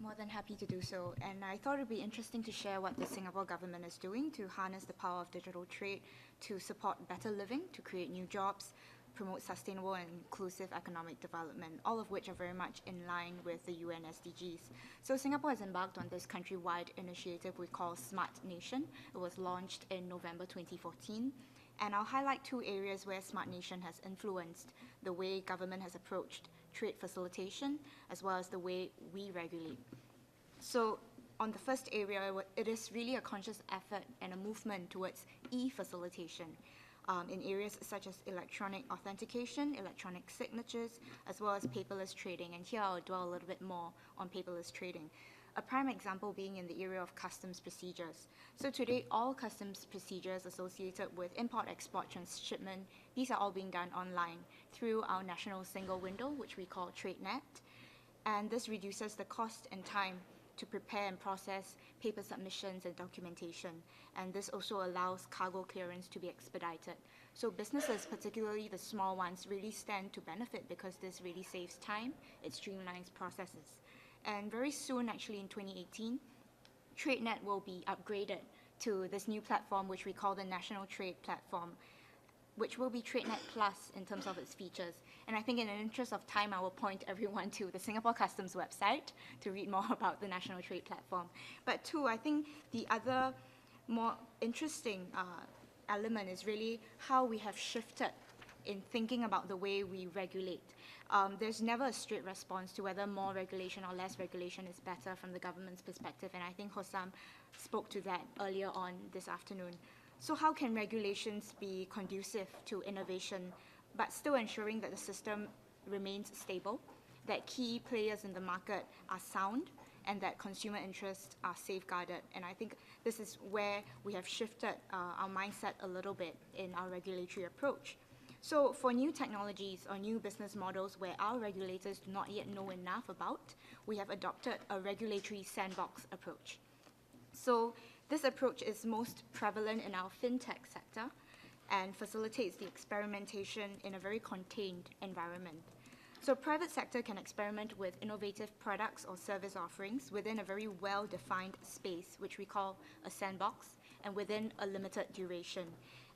More than happy to do so. And I thought it would be interesting to share what the Singapore government is doing to harness the power of digital trade to support better living, to create new jobs, promote sustainable and inclusive economic development, all of which are very much in line with the UN SDGs. So Singapore has embarked on this countrywide initiative we call Smart Nation. It was launched in November 2014. And I'll highlight two areas where Smart Nation has influenced the way government has approached trade facilitation, as well as the way we regulate. So on the first area, it is really a conscious effort and a movement towards e-facilitation in areas such as electronic authentication, electronic signatures, as well as paperless trading. And here I'll dwell a little bit more on paperless trading. A prime example being in the area of customs procedures. So today, all customs procedures associated with import, export, transshipment, these are all being done online through our national single window, which we call TradeNet. And this reduces the cost and time to prepare and process paper submissions and documentation. And this also allows cargo clearance to be expedited. So businesses, particularly the small ones, really stand to benefit because this really saves time, it streamlines processes. And very soon, actually in 2018, TradeNet will be upgraded to this new platform, which we call the National Trade Platform, which will be TradeNet Plus in terms of its features. And I think in the interest of time, I will point everyone to the Singapore Customs website to read more about the National Trade Platform. But two, I think the other more interesting element is really how we have shifted in thinking about the way we regulate. There's never a straight response to whether more regulation or less regulation is better from the government's perspective, and I think Hossam spoke to that earlier on this afternoon. So how can regulations be conducive to innovation but still ensuring that the system remains stable, that key players in the market are sound, and that consumer interests are safeguarded. And I think this is where we have shifted our mindset a little bit in our regulatory approach. So for new technologies or new business models where our regulators do not yet know enough about, we have adopted a regulatory sandbox approach. So this approach is most prevalent in our fintech sector and facilitates the experimentation in a very contained environment. So private sector can experiment with innovative products or service offerings within a very well-defined space, which we call a sandbox, and within a limited duration.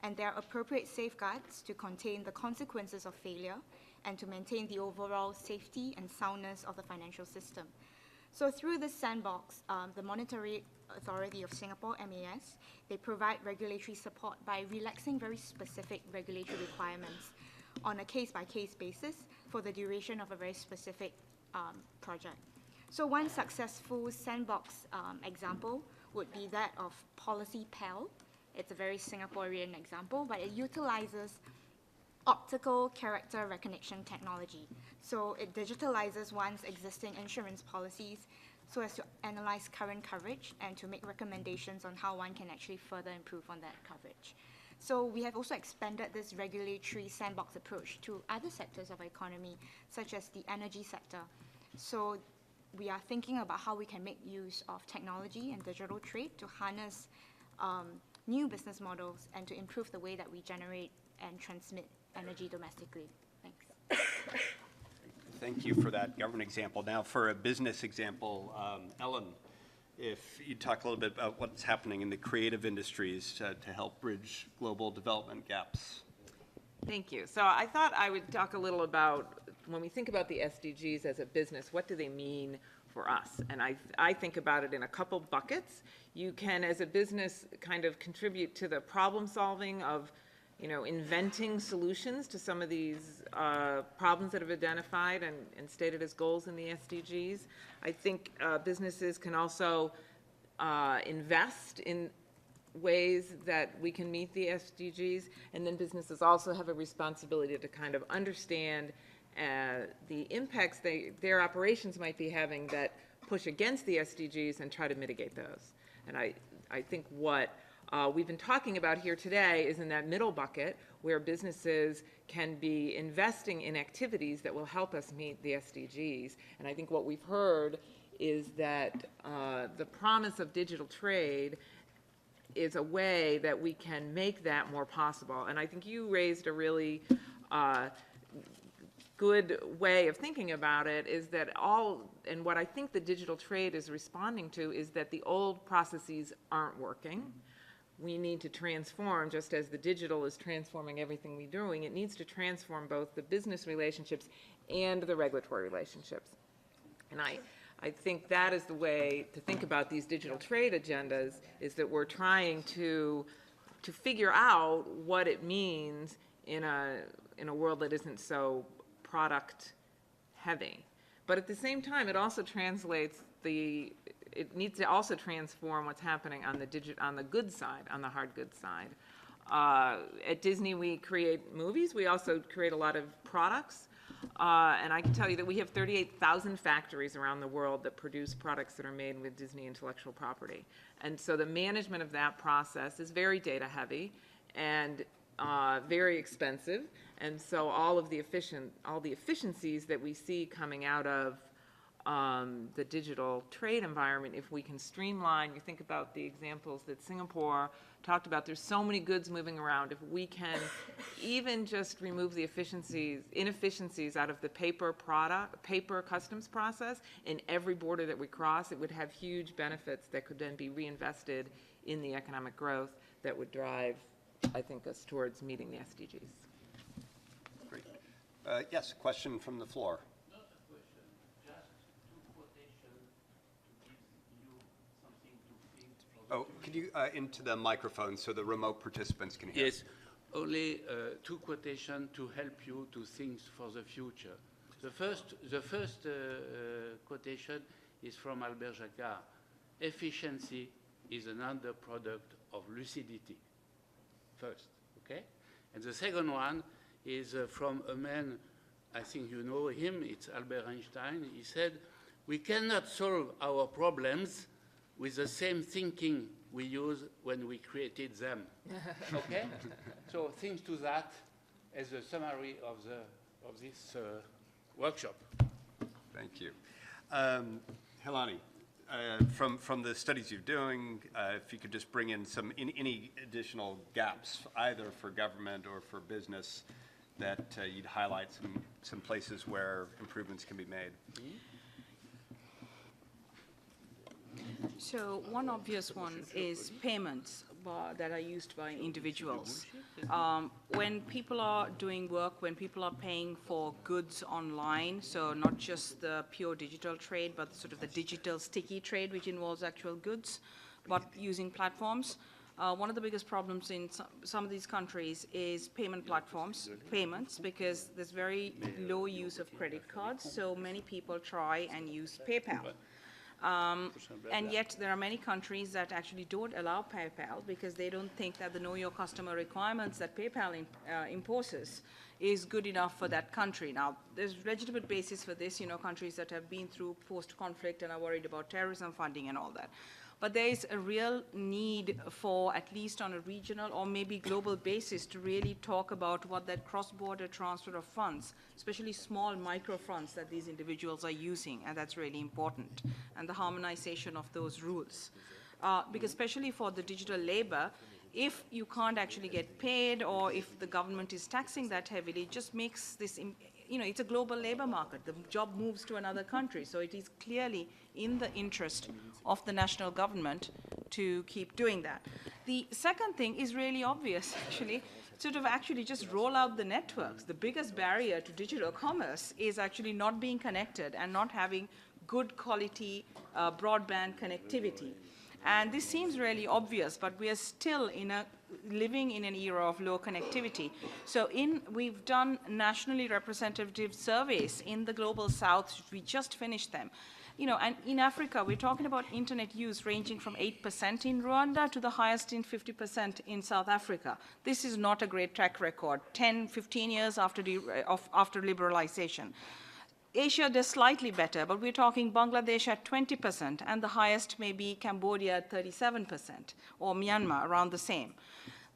And there are appropriate safeguards to contain the consequences of failure and to maintain the overall safety and soundness of the financial system. So through this sandbox, the Monetary Authority of Singapore, MAS, they provide regulatory support by relaxing very specific regulatory requirements on a case-by-case basis for the duration of a very specific project. So one successful sandbox example would be that of Policy PAL. It's a very Singaporean example, but it utilizes optical character recognition technology. So it digitalizes one's existing insurance policies so as to analyze current coverage and to make recommendations on how one can actually further improve on that coverage. So we have also expanded this regulatory sandbox approach to other sectors of our economy, such as the energy sector. So we are thinking about how we can make use of technology and digital trade to harness new business models and to improve the way that we generate and transmit energy domestically. Thanks. Thank you for that government example. Now for a business example, Ellen, if you talk a little bit about what's happening in the creative industries to help bridge global development gaps. Thank you. So I thought I would talk a little about, when we think about the SDGs as a business, what do they mean for us? And I think about it in a couple buckets. You can, as a business, kind of contribute to the problem solving of, inventing solutions to some of these problems that have identified and stated as goals in the SDGs. I think businesses can also invest in ways that we can meet the SDGs, and then businesses also have a responsibility to kind of understand the impacts their operations might be having that push against the SDGs and try to mitigate those. And I think what we've been talking about here today is in that middle bucket where businesses can be investing in activities that will help us meet the SDGs. And I think what we've heard is that the promise of digital trade is a way that we can make that more possible. And I think you raised a really good way of thinking about it, is that and what I think the digital trade is responding to is that the old processes aren't working. We need to transform, just as the digital is transforming everything we're doing, it needs to transform both the business relationships and the regulatory relationships. And I think that is the way to think about these digital trade agendas, is that we're trying to figure out what it means in a world that isn't so product heavy. But at the same time, it also translates it needs to also transform what's happening on the good side, on the hard goods side. At Disney, we create movies. We also create a lot of products. And I can tell you that we have 38,000 factories around the world that produce products that are made with Disney intellectual property. And so the management of that process is very data heavy and very expensive. And so all the efficiencies that we see coming out of the digital trade environment, if we can streamline, you think about the examples that Singapore talked about, there's so many goods moving around. If we can even just remove the inefficiencies out of the paper customs process in every border that we cross, it would have huge benefits that could then be reinvested in the economic growth that would drive, I think, us towards meeting the SDGs. Great. Yes, question from the floor. Oh, could you into the microphone so the remote participants can hear? Yes, only two quotations to help you to think for the future. The first quotation is from Albert Jacquard. Efficiency is an underproduct of lucidity. First, okay? And the second one is from a man, I think you know him, it's Albert Einstein. He said, we cannot solve our problems with the same thinking we used when we created them. Okay? So think to that as a summary of this workshop. Thank you. Helani, from the studies you're doing, if you could just bring in any additional gaps, either for government or for business, that you'd highlight some places where improvements can be made. So one obvious one is payments that are used by individuals. When people are doing work, when people are paying for goods online, so not just the pure digital trade, but sort of the digital sticky trade, which involves actual goods, but using platforms. One of the biggest problems in some of these countries is payments, because there's very low use of credit cards, so many people try and use PayPal. And yet there are many countries that actually don't allow PayPal because they don't think that the know your customer requirements that PayPal imposes is good enough for that country. Now, there's legitimate basis for this, countries that have been through post-conflict and are worried about terrorism funding and all that. But there is a real need for, at least on a regional or maybe global basis, to really talk about what that cross-border transfer of funds, especially small micro funds that these individuals are using, and that's really important, and the harmonization of those rules. Because especially for the digital labor, if you can't actually get paid or if the government is taxing that heavily, it just makes this, it's a global labor market. The job moves to another country. So it is clearly in the interest of the national government to keep doing that. The second thing is really obvious, actually. Actually just roll out the networks. The biggest barrier to digital commerce is actually not being connected and not having good quality broadband connectivity. And this seems really obvious, but we are still living in an era of low connectivity. So we've done nationally representative surveys in the Global South. We just finished them. And in Africa, we're talking about internet use ranging from 8% in Rwanda to the highest in 50% in South Africa. This is not a great track record, 10, 15 years after liberalization. Asia does slightly better, but we're talking Bangladesh at 20%, and the highest may be Cambodia at 37%, or Myanmar around the same.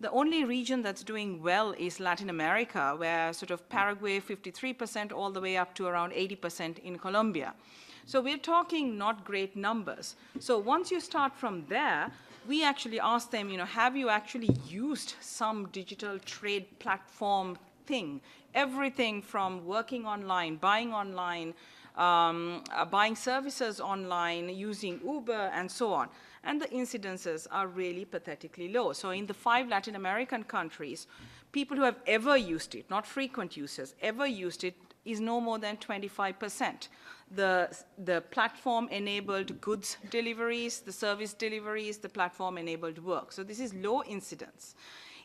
The only region that's doing well is Latin America, where Paraguay 53% all the way up to around 80% in Colombia. So we're talking not great numbers. So once you start from there, we actually ask them, have you actually used some digital trade platform thing? Everything from working online, buying services online, using Uber, and so on. And the incidences are really pathetically low. So in the 5 Latin American countries, people who have ever used it, not frequent users, ever used it, is no more than 25%. The platform-enabled goods deliveries, the service deliveries, the platform-enabled work. So this is low incidence.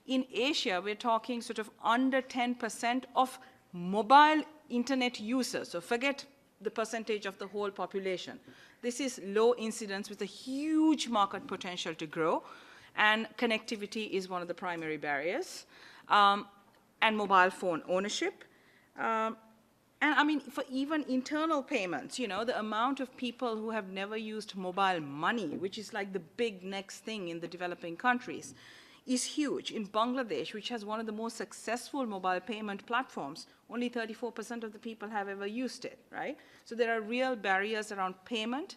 In Asia, we're talking under 10% of mobile internet users. So forget the percentage of the whole population. This is low incidence with a huge market potential to grow, and connectivity is one of the primary barriers, and mobile phone ownership. And I mean, for even internal payments, the amount of people who have never used mobile money, which is like the big next thing in the developing countries, is huge. In Bangladesh, which has one of the most successful mobile payment platforms, only 34% of the people have ever used it, right? So there are real barriers around payment,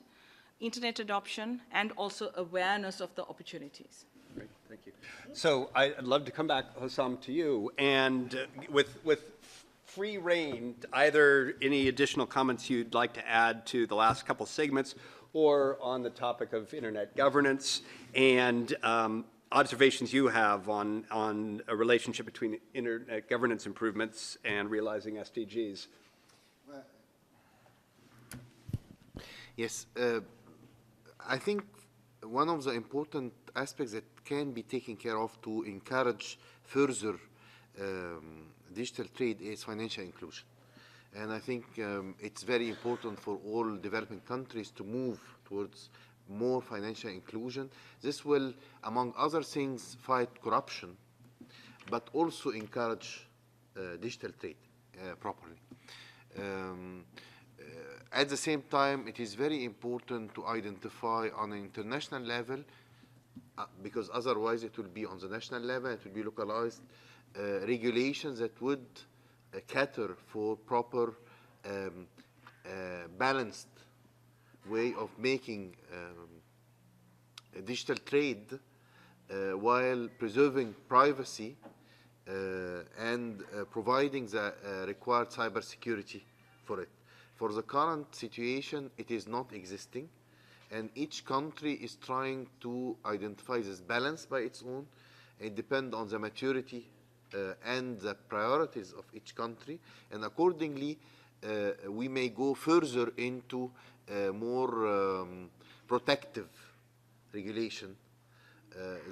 internet adoption, and also awareness of the opportunities. Great, thank you. So I'd love to come back, Hossam, to you, and with free reign, either any additional comments you'd like to add to the last couple segments, or on the topic of internet governance, and observations you have on a relationship between internet governance improvements and realizing SDGs. Yes, I think one of the important aspects that can be taken care of to encourage further digital trade is financial inclusion. And I think it's very important for all developing countries to move towards more financial inclusion. This will, among other things, fight corruption, but also encourage digital trade properly. At the same time, it is very important to identify on an international level, because otherwise it will be on the national level, it will be localized, regulations that would cater for proper balanced way of making a digital trade while preserving privacy and providing the required cybersecurity for it. For the current situation, it is not existing, and each country is trying to identify this balance by its own. It depends on the maturity and the priorities of each country, and accordingly, we may go further into more protective regulation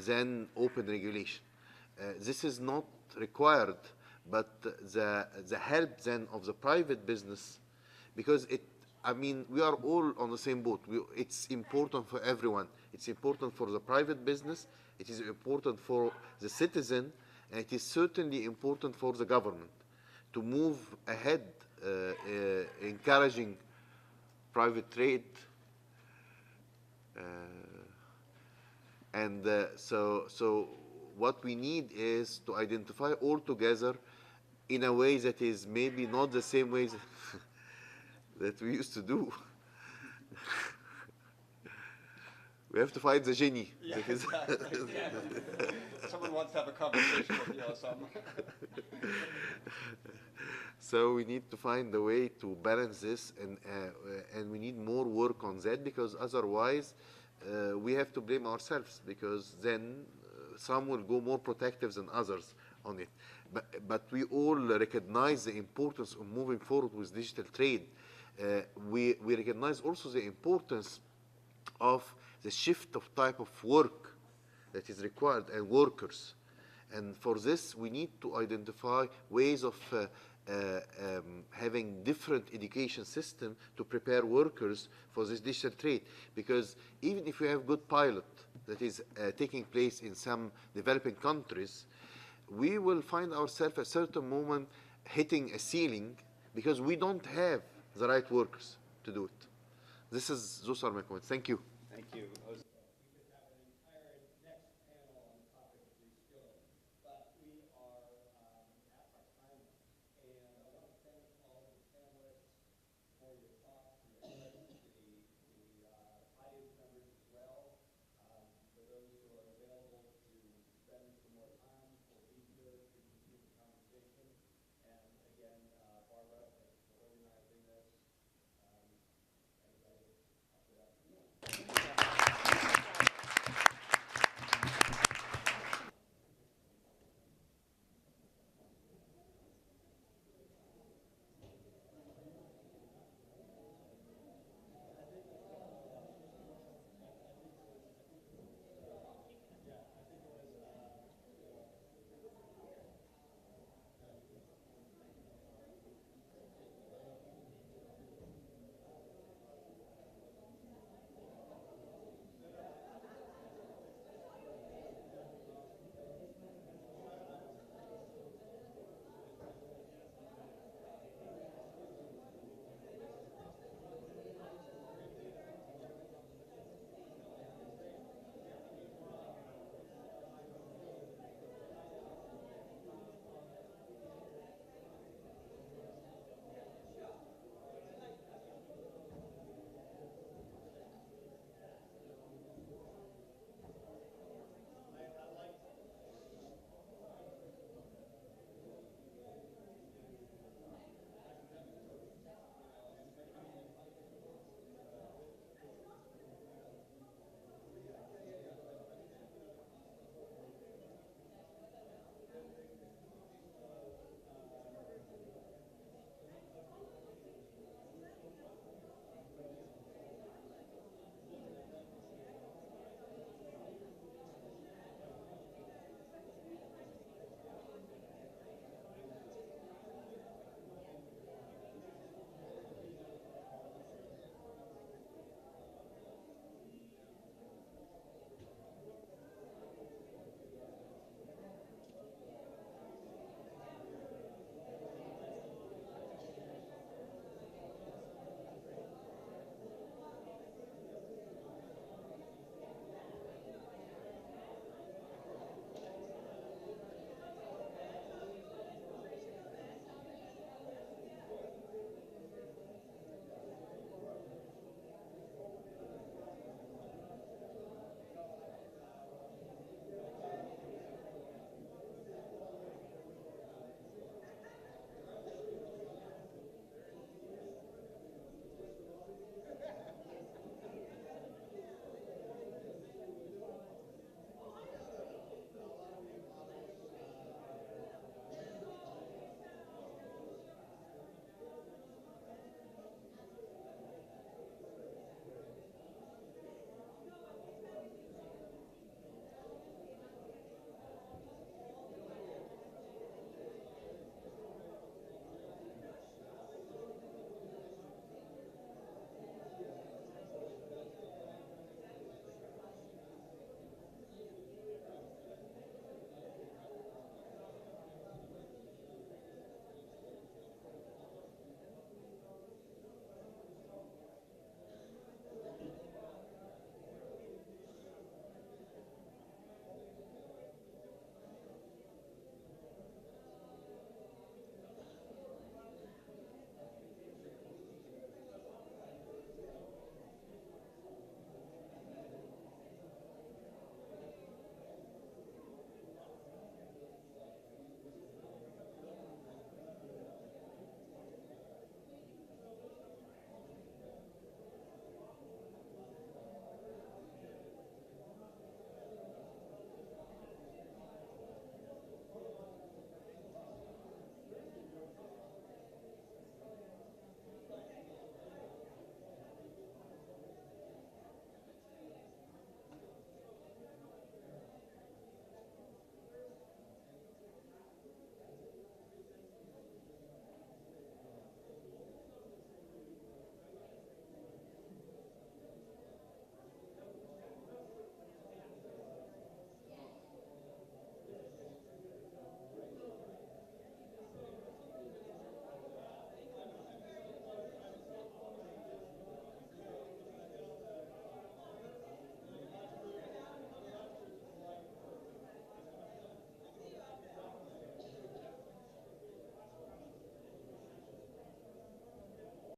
than open regulation. This is not required, but the help then of the private business, because I mean, we are all on the same boat. It's important for everyone. It's important for the private business. It is important for the citizen, and it is certainly important for the government to move ahead, encouraging private trade. So what we need is to identify all together in a way that is maybe not the same way that we used to do. We have to find the genie. Yeah, exactly. Someone wants to have a conversation with you or something. So we need to find a way to balance this, and we need more work on that, because otherwise we have to blame ourselves, because then some will go more protective than others on it. But we all recognize the importance of moving forward with digital trade. We recognize also the importance of the shift of type of work that is required and workers. And for this, we need to identify ways of having different education system to prepare workers for this digital trade. Because even if we have good pilot that is taking place in some developing countries, we will find ourselves at a certain moment hitting a ceiling because we don't have the right workers to do it. Those are my comments. Thank you. Thank you.